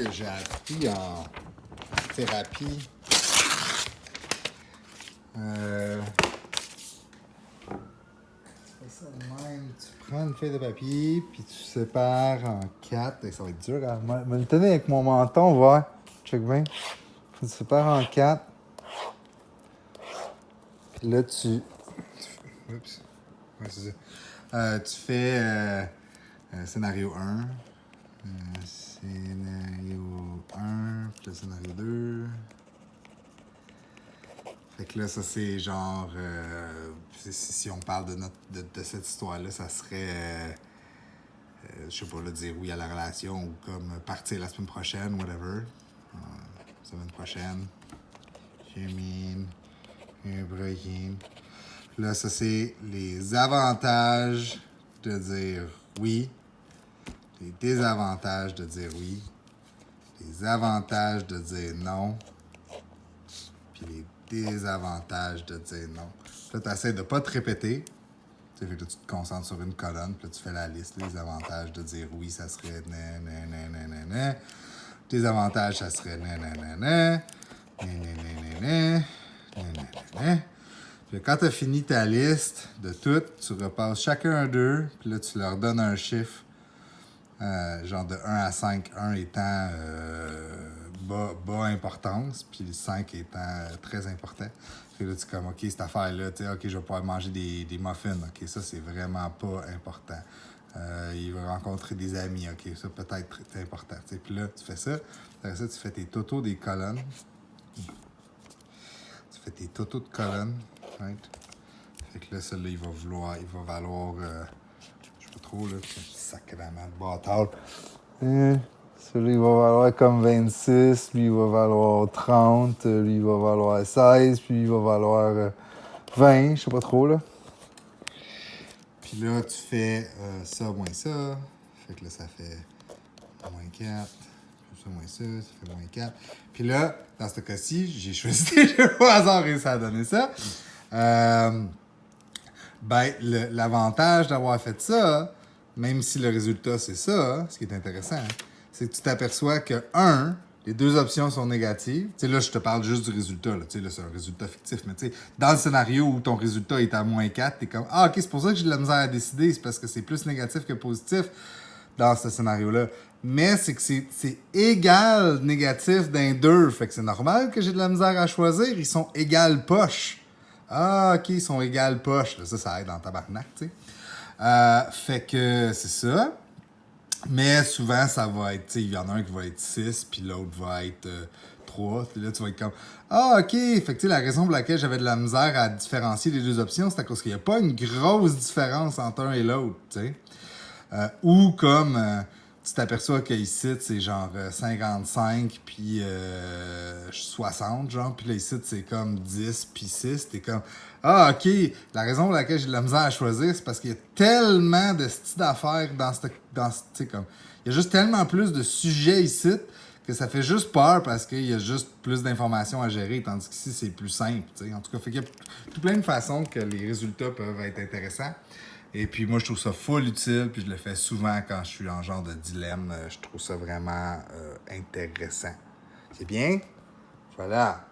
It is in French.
que j'ai appris en thérapie. Ça de même. Tu prends une feuille de papier, puis tu sépares en 4. Et ça va être dur. Je vais le tenir avec mon menton, voir. Check bien. Tu sépares en 4. Puis là, Oups. Ouais, c'est ça. Tu fais scénario 1. Scénario 1. Puis le scénario 2. Fait que là, ça, c'est genre... si on parle de cette histoire-là, ça serait... je sais pas, là, dire oui à la relation ou comme partir la semaine prochaine, whatever. Semaine prochaine. Jémine. Ibrahim. Là, ça, c'est les avantages de dire oui. Les désavantages de dire oui. Les avantages de dire non. Puis les désavantages de dire non. Là, tu essaies de ne pas te répéter. Fait que là, tu te concentres sur une colonne, puis là, tu fais la liste. Les avantages de dire oui, ça serait nanana. Les avantages, ça serait nanana. Nanana. Puis quand tu as fini ta liste de toutes, tu repasses chacun d'eux, puis là, tu leur donnes un chiffre, genre de 1 à 5, 1 étant bas importance, puis le 5 étant très important. Puis là, tu es comme, OK, cette affaire-là, tu sais, OK, je vais pouvoir manger des muffins. OK, ça, c'est vraiment pas important. Il va rencontrer des amis. OK, ça, peut-être c'est important. T'sais. Puis là, tu fais ça. Après ça, tu fais tes totaux des colonnes. Tu fais tes totaux de colonnes. Right? Fait que là, celui-là, il va valoir, je sais pas trop, là, sacrément de bâtard. Celui-là, il va valoir comme 26, lui, il va valoir 30, lui, il va valoir 16, puis il va valoir 20, je sais pas trop, là. Puis là, tu fais ça moins ça. Fait que là, ça fait moins 4. Ça moins ça fait moins 4. Puis là, dans ce cas-ci, j'ai choisi des jeux au hasard et ça a donné ça. L'avantage d'avoir fait ça, même si le résultat c'est ça, ce qui est intéressant, c'est que tu t'aperçois que, les deux options sont négatives. Tu sais, là, je te parle juste du résultat. Là, tu sais, là, c'est un résultat fictif. Mais tu sais, dans le scénario où ton résultat est à moins 4, t'es comme, ah, OK, c'est pour ça que j'ai de la misère à décider. C'est parce que c'est plus négatif que positif dans ce scénario-là. Mais c'est que c'est égal négatif d'un deux. Fait que c'est normal que j'ai de la misère à choisir. Ils sont égal poche. Ah, OK, ils sont égal poche. Là, ça aide dans tabarnak, tu sais. Fait que c'est ça. Mais souvent, ça va être, tu sais, il y en a un qui va être 6, puis l'autre va être 3. Puis là, tu vas être comme, ah, OK. Fait que, tu sais, la raison pour laquelle j'avais de la misère à différencier les deux options, c'est à cause qu'il n'y a pas une grosse différence entre un et l'autre, tu sais. Ou comme, tu t'aperçois qu'ici, c'est genre 55 puis 60, genre. Puis là, ici, c'est comme 10 puis 6. T'es comme, ah, OK. La raison pour laquelle j'ai de la misère à choisir, c'est parce qu'il y a tellement de styles d'affaires tu sais, comme, il y a juste tellement plus de sujets ici que ça fait juste peur parce qu'il y a juste plus d'informations à gérer, tandis qu'ici, c'est plus simple, tu sais. En tout cas, fait qu'il y a tout plein de façons que les résultats peuvent être intéressants. Et puis moi, je trouve ça full utile, puis je le fais souvent quand je suis en genre de dilemme. Je trouve ça vraiment intéressant. C'est bien? Voilà.